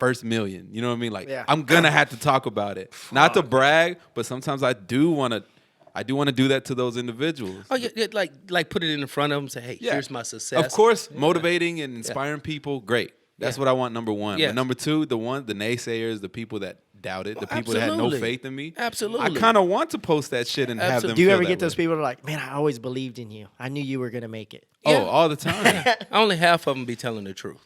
first million. You know what I mean? Like, Yeah. I'm going to have to talk about it. Not to brag, but sometimes I do want to do that to those individuals. Oh yeah, like put it in front of them. Say, hey, Yeah. here's my success. Of course, motivating and inspiring people, great. That's what I want, number one. Yeah. But number two, the naysayers, the people that doubt it, the people that had no absolutely. faith in me. Absolutely. I kind of want to post that shit and have them Absolutely. Do you feel ever that get those way. people that are like, man, I always believed in you. I knew you were gonna make it. Oh, Yeah. all the time. Only half of them be telling the truth.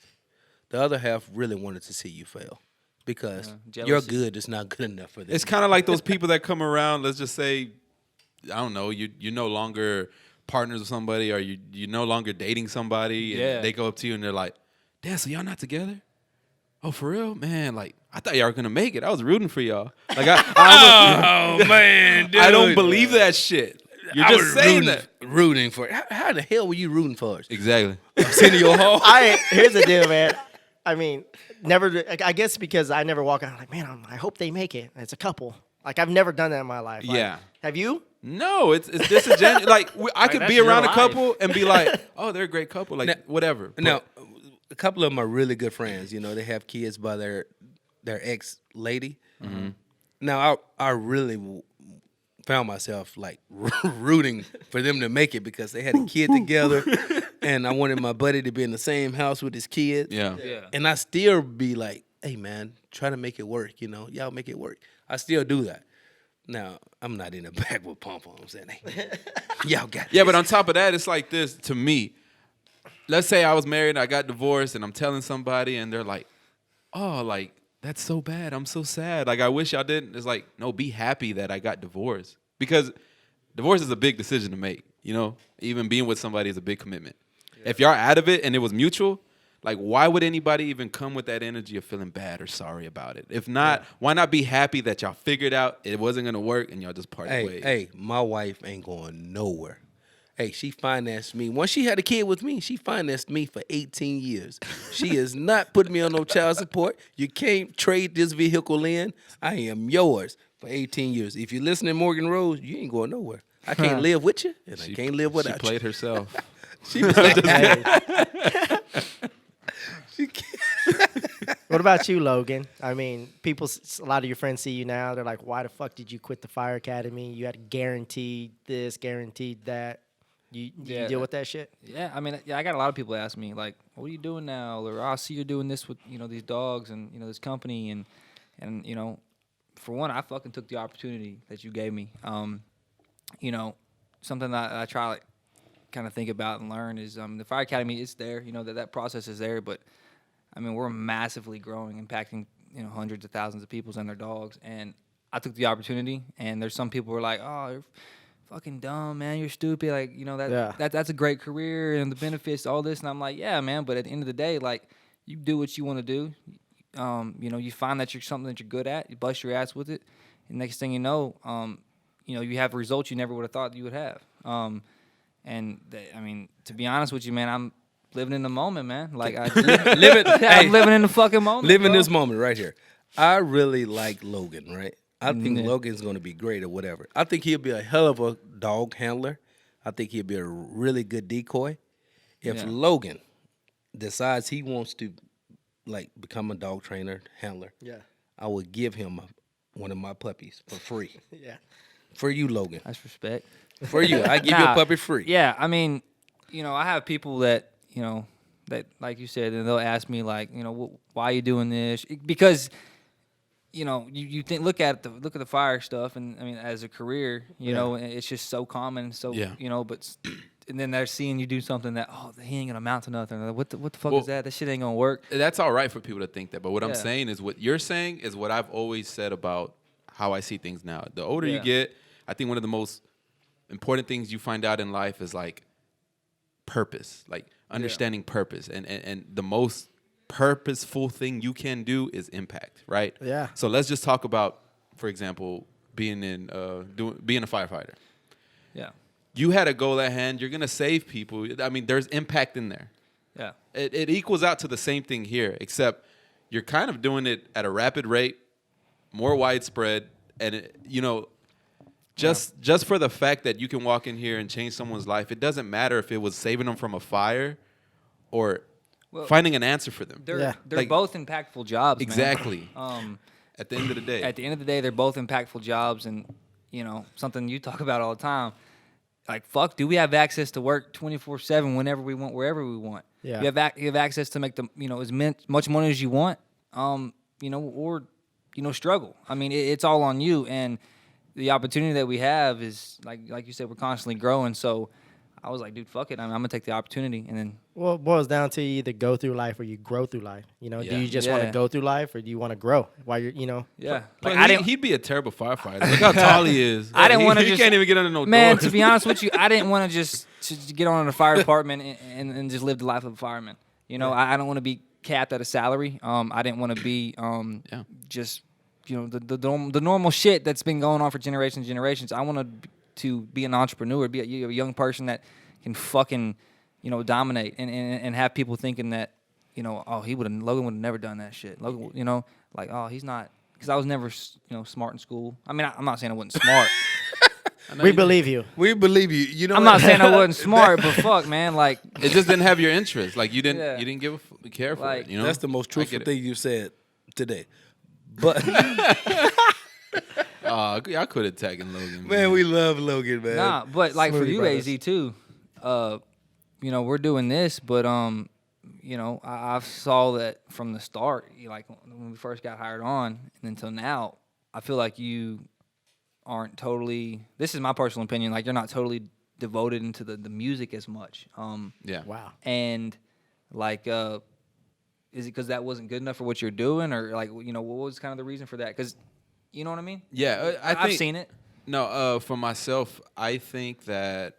The other half really wanted to see you fail because your jealousy. good is not good enough for them. It's kind of like those people that come around, let's just say, I don't know, you're no longer partners with somebody or you're no longer dating somebody. And Yeah. they go up to you and they're like, damn, so y'all not together? Oh, for real? Man, like, I thought y'all were going to make it. I was rooting for y'all. Like, oh man, dude. I don't believe that shit. You're I just was saying rooting, that. Rooting for it. How the hell were you rooting for us? Exactly. Sitting in your hall. Here's the deal, man. I mean, never. I guess because I never walk out. I'm like, man, I hope they make it. It's a couple. Like I've never done that in my life. Like, Yeah. Have you? No, it's disingenuous. Like I could that's be around your a couple life. and be like, "Oh, they're a great couple." Like Now- whatever. But- Now, a couple of them are really good friends. You know, they have kids by their ex lady. Now, I really found myself like rooting for them to make it because they had a kid together, and I wanted my buddy to be in the same house with his kid. yeah. Yeah. And I still be like, hey man, try to make it work. Y'all make it work. I still do that. Now I'm not in the back with pom-poms saying, hey, y'all got Yeah, this. but on top of that, it's like this to me. Let's say I was married, I got divorced, and I'm telling somebody, and they're like, "Oh, like that's so bad. I'm so sad. Like I wish y'all didn't." It's like, no, be happy that I got divorced because divorce is a big decision to make. Even being with somebody is a big commitment. Yeah. If y'all out of it and it was mutual, like why would anybody even come with that energy of feeling bad or sorry about it? If not, why not be happy that y'all figured out it wasn't gonna work and y'all just parted ways? Hey, my wife ain't going nowhere. Hey, she financed me. Once she had a kid with me, she financed me for 18 years. She is not putting me on no child support. You can't trade this vehicle in. I am yours for 18 years. If you listen to Morgan Rose, you ain't going nowhere. I can't live with you, and I can't live without you. She played herself. She played. What about you, Logan? I mean, a lot of your friends see you now. They're like, why the fuck did you quit the fire academy? You had guaranteed this, guaranteed that. You deal with that shit? Yeah, I mean, I got a lot of people ask me, like, what are you doing now? Or, I see you're doing this with, these dogs and, this company. And for one, I fucking took the opportunity that you gave me. Something that I try to kind of think about and learn is the Fire Academy is there. That process is there. But, I mean, we're massively growing, impacting, hundreds of thousands of people and their dogs. And I took the opportunity. And there's some people who are like, oh, you're fucking dumb, man. You're stupid. Like, that's a great career and the benefits, all this. And I'm like, yeah, man. But at the end of the day, like, you do what you want to do. You find that you're something that you're good at. You bust your ass with it. And next thing you know, you have results you never would have thought you would have. To be honest with you, man, I'm living in the moment, man. Like, I'm living in the fucking moment. Living this moment right here. I really like Logan, right? I think Logan's going to be great or whatever. I think he'll be a hell of a dog handler. I think he'll be a really good decoy. If Logan decides he wants to, like, become a dog trainer, handler, I would give him one of my puppies for free. For you, Logan. That's respect. For you. I give you a puppy free. Yeah, I mean, I have people that, that, like you said, and they'll ask me, like, why are you doing this? Because you think look at the fire stuff, and I mean as a career, it's just so common. So but and then they're seeing you do something that he ain't gonna amount to nothing. Like, what the fuck is that? That shit ain't gonna work. That's all right for people to think that, but what I'm saying is what you're saying is what I've always said about how I see things now. The older you get, I think one of the most important things you find out in life is like purpose, like understanding purpose, and the most purposeful thing you can do is impact, right? Yeah. So let's just talk about, for example, being a firefighter. Yeah. You had a goal at hand. You're gonna save people. I mean, there's impact in there. Yeah. It equals out to the same thing here, except you're kind of doing it at a rapid rate, more widespread, and just for the fact that you can walk in here and change someone's life, it doesn't matter if it was saving them from a fire or finding an answer for them. They're both impactful jobs. Exactly. Man. At the end of the day. At the end of the day, they're both impactful jobs, and something you talk about all the time. Like, fuck, do we have access to work 24/7 whenever we want, wherever we want? Yeah. You have access to make as much money as you want, or struggle. I mean, it's all on you, and the opportunity that we have is like you said, we're constantly growing. So I was like, dude, fuck it. I'm gonna take the opportunity, and then. Well, it boils down to you either go through life or you grow through life. Do you just want to go through life or do you want to grow while you're, Yeah. Like, he'd be a terrible firefighter. Look how tall he is. I didn't want to He can't even get under no man, doors. to be honest with you, I didn't want to just get on in the fire department and just live the life of a fireman. I don't want to be capped at a salary. I didn't want to be just the normal shit that's been going on for generations and generations. I wanted to be an entrepreneur, be a young person that can fucking dominate and have people thinking that Logan would have never done that shit. Logan, he's not, because I was never smart in school. I mean, I'm not saying I wasn't smart. We believe you. We believe you. I'm not saying I wasn't smart, but fuck, man, like it just didn't have your interest. Like you didn't give a care for it. That's the most truthful thing you said today. But I could have taken Logan. Man, we love Logan, man. Nah, but like Smoothie for you, brothers. AZ too. We're doing this, but you know, I saw that from the start. Like when we first got hired on, and until now, I feel like you aren't totally. This is my personal opinion. Like you're not totally devoted into the music as much. Yeah. Wow. And like, is it because that wasn't good enough for what you're doing, or like, you know, what was kind of the reason for that? Because, you know what I mean? Yeah, I've seen it. No, for myself, I think that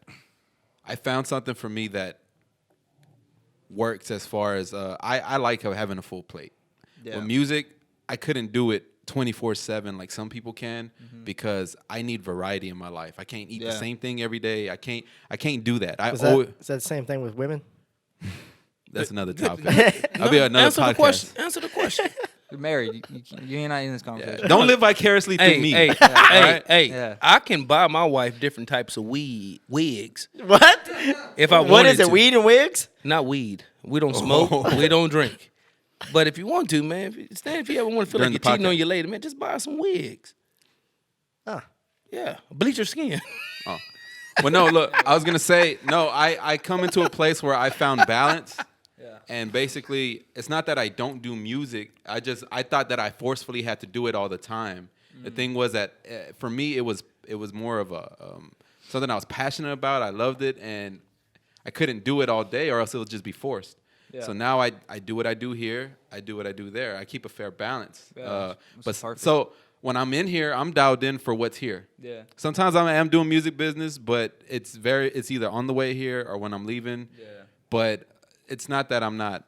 I found something for me that works as far as I like having a full plate. Yeah. With music, I couldn't do it 24/7 like some people can because I need variety in my life. I can't eat the same thing every day. I can't do that. Is that the same thing with women? That's another topic. I'll be another Answer podcast. the question. Answer the question. You're married. You're not in this conversation. Don't live vicariously through me. Hey, Yeah. I can buy my wife different types of wigs. What? If I What wanted is it? to. Weed and wigs? Not weed. We don't smoke. We don't drink. But if you want to, man, if you ever want to feel During like the you're cheating podcast. on your lady, man, just buy some wigs. Huh. Yeah, bleach your skin. Oh. Well, no, look, I was gonna say, no, I come into a place where I found balance. And basically, it's not that I don't do music. I thought that I forcefully had to do it all the time. The thing was that for me, it was more of a something I was passionate about. I loved it, and I couldn't do it all day, or else it would just be forced. Yeah. So now I do what I do here. I do what I do there. I keep a fair balance. Yeah, But that's perfect. so when I'm in here, I'm dialed in for what's here. Yeah. Sometimes I am doing music business, but it's either on the way here or when I'm leaving. Yeah. But it's not that I'm not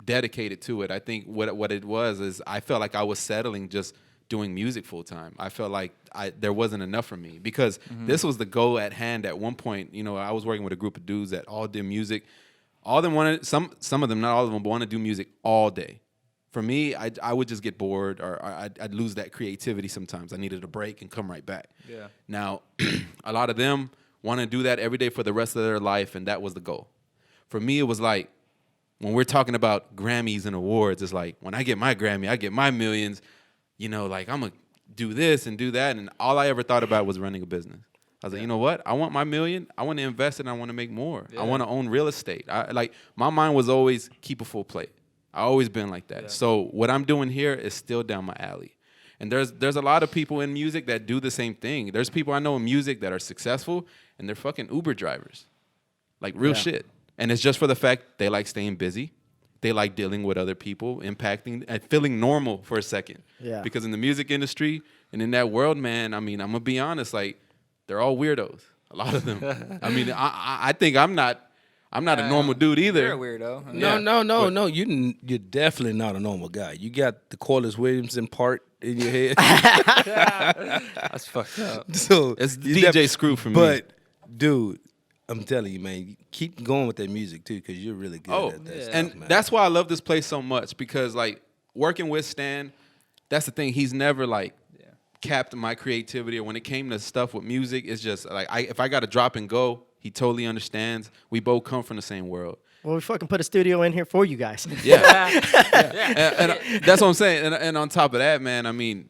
dedicated to it. I think what it was is I felt like I was settling just doing music full time. I felt like there wasn't enough for me because this was the goal at hand at one point. You know, I was working with a group of dudes that all did music. All of them wanted, some of them, not all of them, but want to do music all day. For me, I would just get bored or I'd lose that creativity sometimes. I needed a break and come right back. Yeah. Now, a lot of them want to do that every day for the rest of their life, and that was the goal. For me, it was like, when we're talking about Grammys and awards, it's like, when I get my Grammy, I get my millions, you know, like, I'm going to do this and do that, and all I ever thought about was running a business. I was like, you know what? I want my million. I want to invest it, and I want to make more. Yeah. I want to own real estate. My mind was always keep a full plate. I always been like that. Yeah. So what I'm doing here is still down my alley. And there's a lot of people in music that do the same thing. There's people I know in music that are successful, and they're fucking Uber drivers. Like, real shit. And it's just for the fact they like staying busy. They like dealing with other people, impacting and feeling normal for a second. Yeah. Because in the music industry and in that world, man, I mean, I'm going to be honest, like, they're all weirdos. A lot of them. I mean, I think I'm not a normal dude either. You're a weirdo. No. You're definitely not a normal guy. You got the Corliss Williamson part in your head. That's fucked up. So It's you DJ Screw for me. But, dude, I'm telling you, man, keep going with that music too, because you're really good at that stuff, and man. that's why I love this place so much because, like, working with Stan, that's the thing. He's never, like, capped my creativity. Or when it came to stuff with music, it's just, like, if I got to drop and go, he totally understands. We both come from the same world. Well, we fucking put a studio in here for you guys. Yeah. and that's what I'm saying. And on top of that, man, I mean,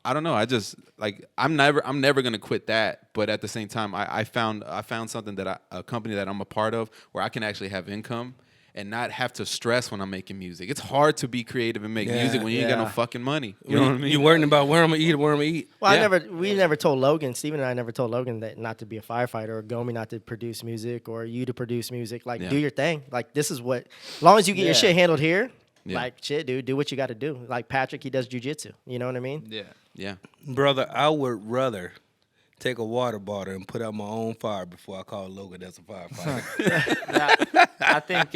I don't know. I just, like, I'm never gonna quit that. But at the same time, I found something a company that I'm a part of where I can actually have income and not have to stress when I'm making music. It's hard to be creative and make music when you ain't got no fucking money. You know what I mean? You're worrying about where I'm gonna eat or where I'm gonna eat. Well, we never told Logan, Steven and I never told Logan that not to be a firefighter or Gomi not to produce music or you to produce music. Like, do your thing. Like, this is what, as long as you get your shit handled here, like, shit, dude, do what you got to do. Like Patrick, he does jujitsu. You know what I mean? Yeah. Yeah. Brother, I would rather take a water bottle and put out my own fire before I call Logan as a firefighter. I think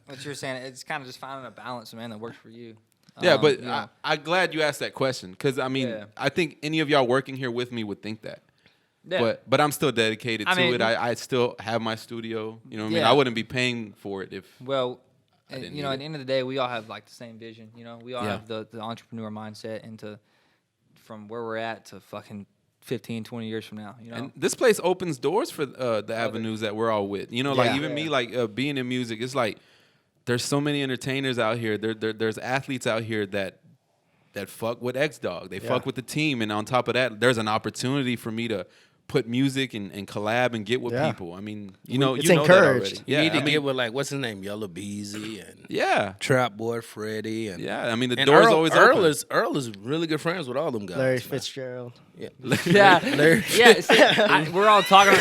what you're saying, it's kind of just finding a balance, man, that works for you. Yeah, but you know. I'm glad you asked that question because, I mean, I think any of y'all working here with me would think that. Yeah. But I'm still dedicated I to mean, it. I still have my studio. You know what I mean? Yeah. I wouldn't be paying for it if. Well, didn't you know, need at the end of the day, we all have like the same vision. You know, we all Yeah. have the entrepreneur mindset into from where we're at to fucking 15, 20 years from now. You know, And this place opens doors for the avenues that we're all with. You know, like even me, like being in music, it's like there's so many entertainers out here. There's athletes out here that fuck with XDOG. They fuck with the team, and on top of that, there's an opportunity for me to put music and collab and get with Yeah. people. I mean, you know, It's you know that encouraged. already. You Yeah, need to I mean, get with, like, what's his name? Yellow Beezy and yeah, Trap Boy Freddie. And, yeah. I mean, the and door's Earl, always Earl open. is really good friends with all them guys. Larry man. Fitzgerald. Yeah. Yeah, Larry- yeah. See, we're all talking.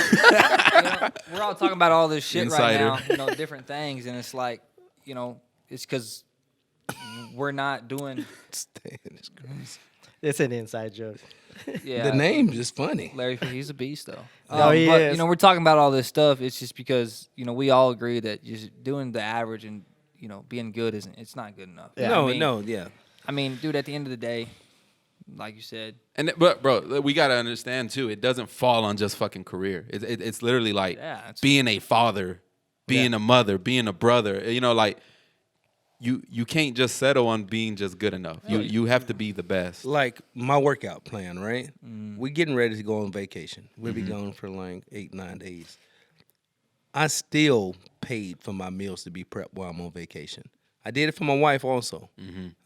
We're all talking about all this shit Insider. right now. You know, different things, and it's like, you know, it's because we're not doing. Stan is crazy. It's an inside joke. Yeah, The name is funny. Larry, he's a beast though. No, he but, is. You know, we're talking about all this stuff. It's just because, you know, we all agree that just doing the average and, you know, being good it's not good enough. Yeah. No, yeah. I mean, dude, at the end of the day, like you said, But bro, we gotta understand too. It doesn't fall on just fucking career. It's literally like Yeah, it's- being a father, being a mother, being a brother. You know, like you can't just settle on being just good enough. You have to be the best. Like my workout plan, right? We're getting ready to go on vacation. We'll be gone for like 8-9 days. I still paid for my meals to be prepped while I'm on vacation. I did it for my wife also.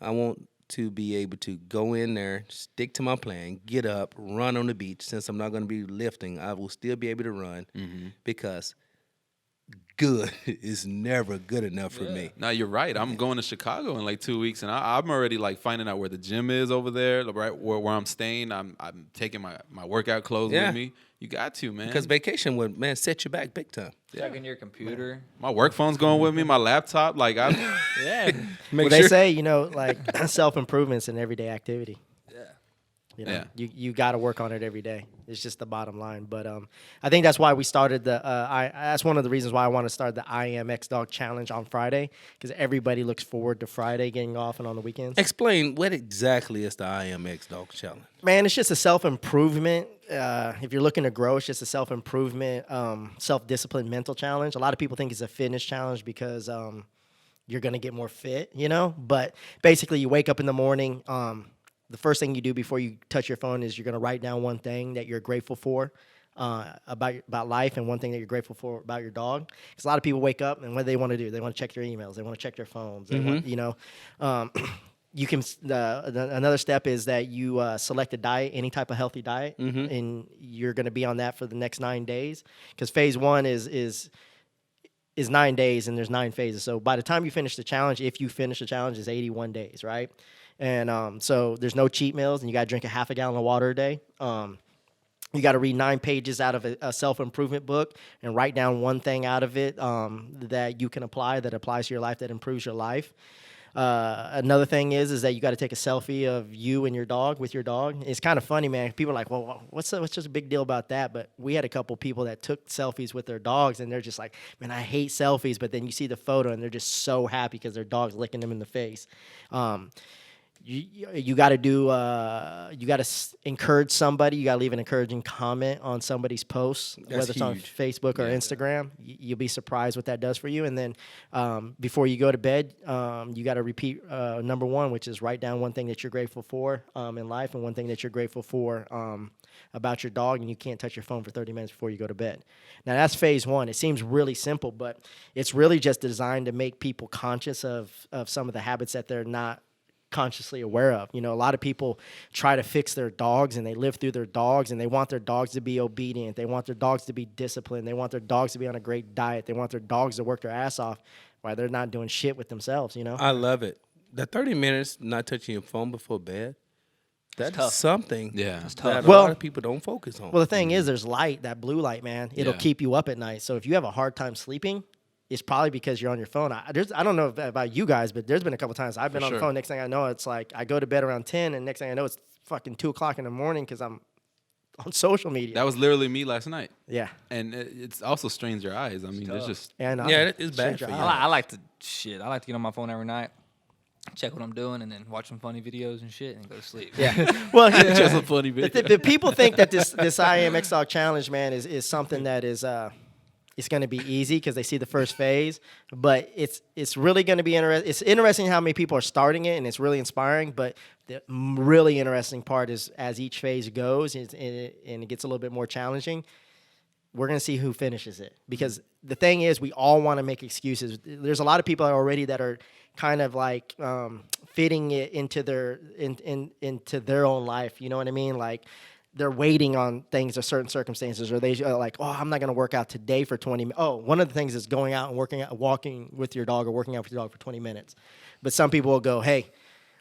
I want to be able to go in there, stick to my plan, get up, run on the beach. Since I'm not going to be lifting, I will still be able to run because good is never good enough for me. No, you're right. I'm going to Chicago in like 2 weeks, and I'm already like finding out where the gym is over there, right where I'm staying. I'm taking my workout clothes Yeah. with me. You got to, man. Because vacation would, man, set you back big time. checking your computer. My work phone's going with me. My laptop, like I. Yeah. Well, they say, you know, like self-improvement's an everyday activity. Yeah. You know, Yeah. you got to work on it every day. It's just the bottom line. But I think that's why we started that's one of the reasons why I want to start the IMX Dog Challenge on Friday, because everybody looks forward to Friday getting off and on the weekends. Explain what exactly is the IMX Dog Challenge. Man, it's just a self-improvement. If you're looking to grow, it's just a self-improvement, self-discipline mental challenge. A lot of people think it's a fitness challenge because you're going to get more fit, you know? But basically, you wake up in the morning. The first thing you do before you touch your phone is you're going to write down one thing that you're grateful for about life, and one thing that you're grateful for about your dog. Because a lot of people wake up, and what do they want to do? They want to check their emails. They want to check their phones. They want, you know, you can. Another step is that you select a diet, any type of healthy diet, and you're going to be on that for the next 9 days. Because phase one is 9 days, and there's 9 phases. So by the time you finish the challenge, if you finish the challenge, it's 81 days, right? And so there's no cheat meals, and you got to drink a half a gallon of water a day. You got to read 9 pages out of a self-improvement book and write down one thing out of it that you can apply, that applies to your life, that improves your life. Another thing is that you got to take a selfie of you and your dog with your dog. It's kind of funny, man. People are like, well, what's such a big deal about that? But we had a couple people that took selfies with their dogs, and they're just like, man, I hate selfies. But then you see the photo, and they're just so happy because their dog's licking them in the face. You got to do. You got to encourage somebody. You got to leave an encouraging comment on somebody's posts, whether it's on huge. Facebook or Instagram. You'll be surprised what that does for you. And then before you go to bed, you got to repeat number 1, which is write down one thing that you're grateful for in life, and one thing that you're grateful for about your dog. And you can't touch your phone for 30 minutes before you go to bed. Now that's phase 1. It seems really simple, but it's really just designed to make people conscious of some of the habits that they're not consciously aware of. You know, a lot of people try to fix their dogs, and they live through their dogs, and they want their dogs to be obedient. They want their dogs to be disciplined. They want their dogs to be on a great diet. They want their dogs to work their ass off while they're not doing shit with themselves, you know? I love it. The 30 minutes not touching your phone before bed, that's tough. something Yeah. that a Well- lot of people don't focus on. Well, the thing is, there's light, that blue light, man. It'll Yeah. keep you up at night. So if you have a hard time sleeping, it's probably because you're on your phone. I don't know about you guys, but there's been a couple times I've been on the sure. phone. Next thing I know, it's like I go to bed around 10, and next thing I know, it's fucking 2 o'clock in the morning because I'm on social media. That was literally me last night, Yeah. and it's also strains your eyes. I mean, it's just And Yeah, it's bad shit, for you. I like to get on my phone every night, check what I'm doing, and then watch some funny videos and shit, and go to sleep. Yeah. Well, just a funny video. the people think that this IMX Dog Challenge, man, is something that is it's going to be easy because they see the first phase, but it's really going to be interesting. It's interesting how many people are starting it, and it's really inspiring. But the really interesting part is as each phase goes, and it gets a little bit more challenging, we're going to see who finishes it. Because the thing is, we all want to make excuses. There's a lot of people already that are kind of like fitting it into their into their own life. You know what I mean? Like, they're waiting on things or certain circumstances, or they are like, oh, I'm not going to work out today for 20 minutes. Oh, one of the things is going out and walking with your dog or working out with your dog for 20 minutes. But some people will go, hey,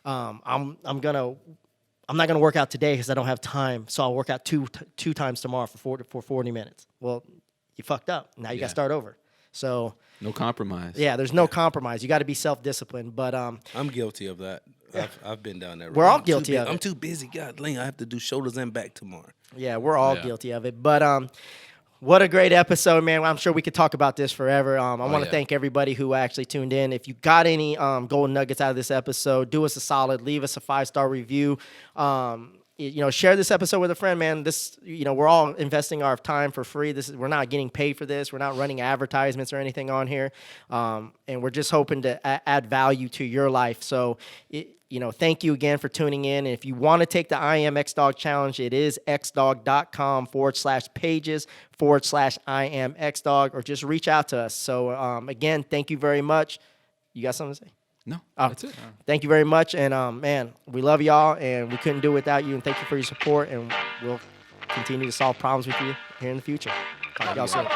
I'm not gonna work out today because I don't have time, so I'll work out two times tomorrow for 40 minutes. Well, you fucked up. Now you got to start over. So No compromise. yeah, there's no compromise. You got to be self-disciplined. But I'm guilty of that. I've been down that road. We're all guilty of it. I'm too busy. God dang, I have to do shoulders and back tomorrow. yeah, we're all guilty of it. But what a great episode, man. I'm sure we could talk about this forever. I want to thank everybody who actually tuned in. If you got any golden nuggets out of this episode, do us a solid. Leave us a 5-star review. Share this episode with a friend, man. This, we're all investing our time for free. We're not getting paid for this. We're not running advertisements or anything on here. And we're just hoping to add value to your life. So, thank you again for tuning in. And if you want to take the IMX Dog Challenge, it is xdog.com/pages/IMX Dog, or just reach out to us. So, again, thank you very much. You got something to say? No, that's it. Thank you very much. And, man, we love y'all, and we couldn't do it without you. And thank you for your support, and we'll continue to solve problems with you here in the future. Talk to y'all soon.